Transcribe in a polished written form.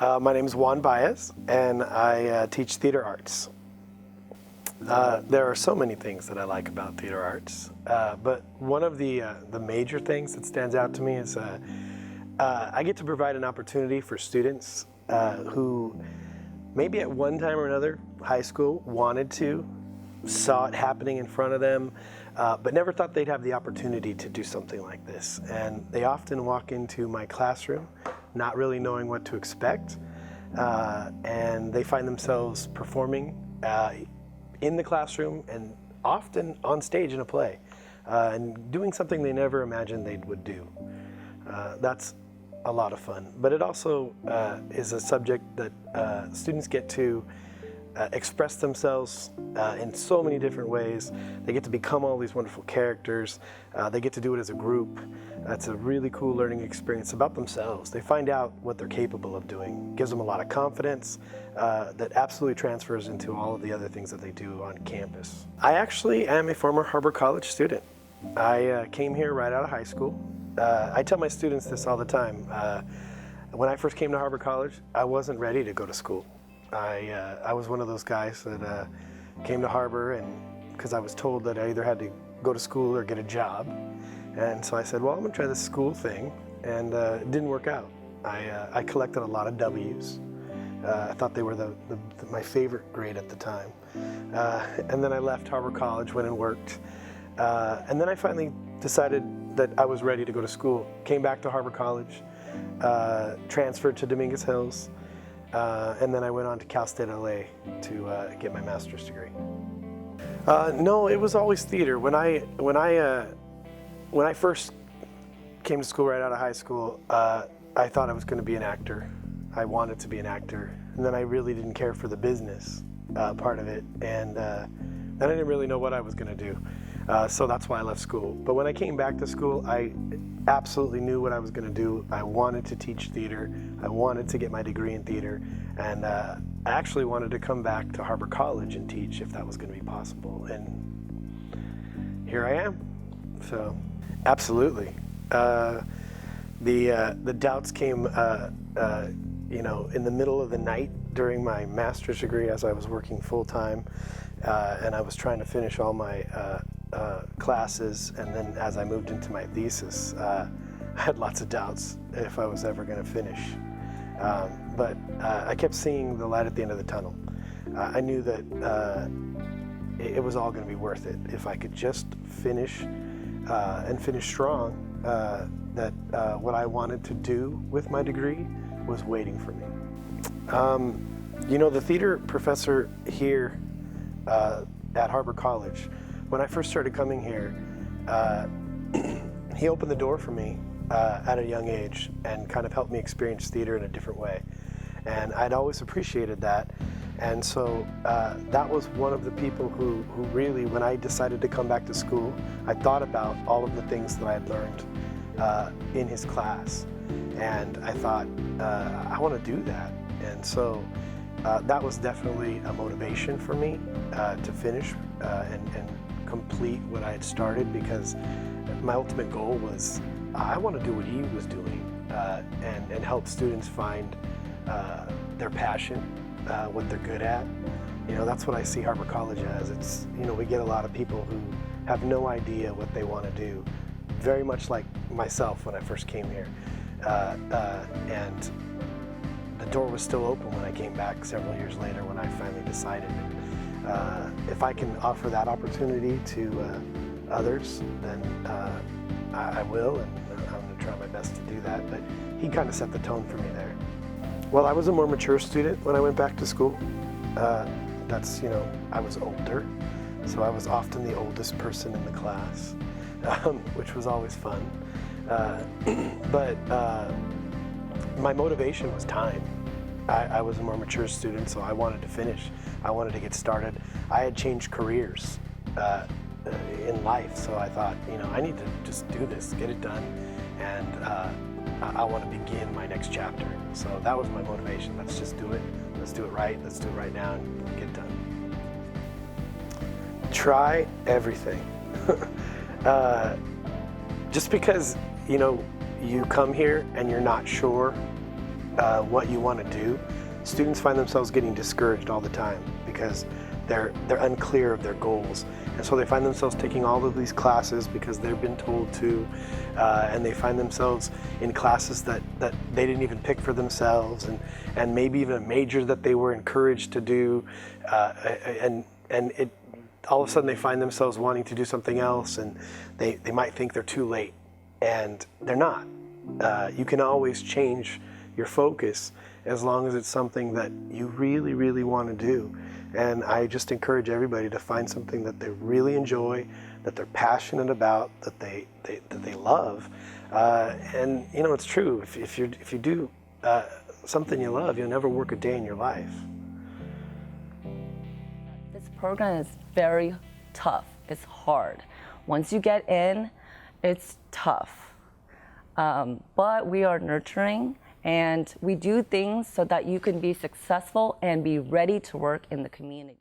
My name is Juan Baez, and I teach theater arts. There are so many things that I like about theater arts, but one of the major things that stands out to me is I get to provide an opportunity for students who maybe at one time or another, high school, wanted to, saw it happening in front of them, but never thought they'd have the opportunity to do something like this. And they often walk into my classroom not really knowing what to expect, and they find themselves performing in the classroom and often on stage in a play, and doing something they never imagined they would do. That's a lot of fun, but it also is a subject that students get to express themselves in so many different ways. They get to become all these wonderful characters. They get to do it as a group. That's a really cool learning experience about themselves. They find out what they're capable of doing. It gives them a lot of confidence that absolutely transfers into all of the other things that they do on campus. I actually am a former Harbor College student. I came here right out of high school. I tell my students this all the time. When I first came to Harbor College, I wasn't ready to go to school. I was one of those guys that came to Harbor and because I was told that I either had to go to school or get a job. And so I said, well, I'm gonna try this school thing, and it didn't work out. I collected a lot of W's. I thought they were my favorite grade at the time. And then I left Harbor College, went and worked. And then I finally decided that I was ready to go to school. Came back to Harbor College, transferred to Dominguez Hills, and then I went on to Cal State LA to get my master's degree. No, it was always theater. When I first came to school right out of high school, I thought I was going to be an actor. I wanted to be an actor, and then I really didn't care for the business part of it, and then I didn't really know what I was going to do. So that's why I left school. But when I came back to school, I absolutely knew what I was going to do. I wanted to teach theater. I wanted to get my degree in theater, and I actually wanted to come back to Harbor College and teach if that was going to be possible. And here I am. So, absolutely. The doubts came, in the middle of the night during my master's degree as I was working full time, and I was trying to finish all my classes, and then as I moved into my thesis, I had lots of doubts if I was ever going to finish. But I kept seeing the light at the end of the tunnel. I knew that it was all going to be worth it if I could just finish and finish strong. That what I wanted to do with my degree was waiting for me. The theater professor here at Harbor College, when I first started coming here, he opened the door for me at a young age and kind of helped me experience theater in a different way. And I'd always appreciated that. And so that was one of the people who really, when I decided to come back to school, I thought about all of the things that I had learned in his class. And I thought, I want to do that. And so that was definitely a motivation for me to finish and complete what I had started, because my ultimate goal was I want to do what he was doing and help students find their passion, what they're good at. That's what I see Harbor College as. It's, we get a lot of people who have no idea what they want to do, very much like myself when I first came here. And the door was still open when I came back several years later when I finally decided. If I can offer that opportunity to others, then I will, and I'm going to try my best to do that. But he kind of set the tone for me there. Well, I was a more mature student when I went back to school. I was older, so I was often the oldest person in the class, which was always fun. But my motivation was time. I was a more mature student, so I wanted to finish. I wanted to get started. I had changed careers in life, so I thought, I need to just do this, get it done, and I want to begin my next chapter. So that was my motivation. Let's just do it. Let's do it right. Let's do it right now and get it done. Try everything. Just because, you come here and you're not sure what you want to do, students find themselves getting discouraged all the time because they're unclear of their goals. And so they find themselves taking all of these classes because they've been told to, and they find themselves in classes that they didn't even pick for themselves, and maybe even a major that they were encouraged to do, and it all of a sudden they find themselves wanting to do something else, and they might think they're too late, and they're not. You can always change your focus as long as it's something that you really, really want to do. And I just encourage everybody to find something that they really enjoy, that they're passionate about, that they love. And you know, it's true. If you do something you love, you'll never work a day in your life. This program is very tough. It's hard. Once you get in, it's tough. But we are nurturing, and we do things so that you can be successful and be ready to work in the community.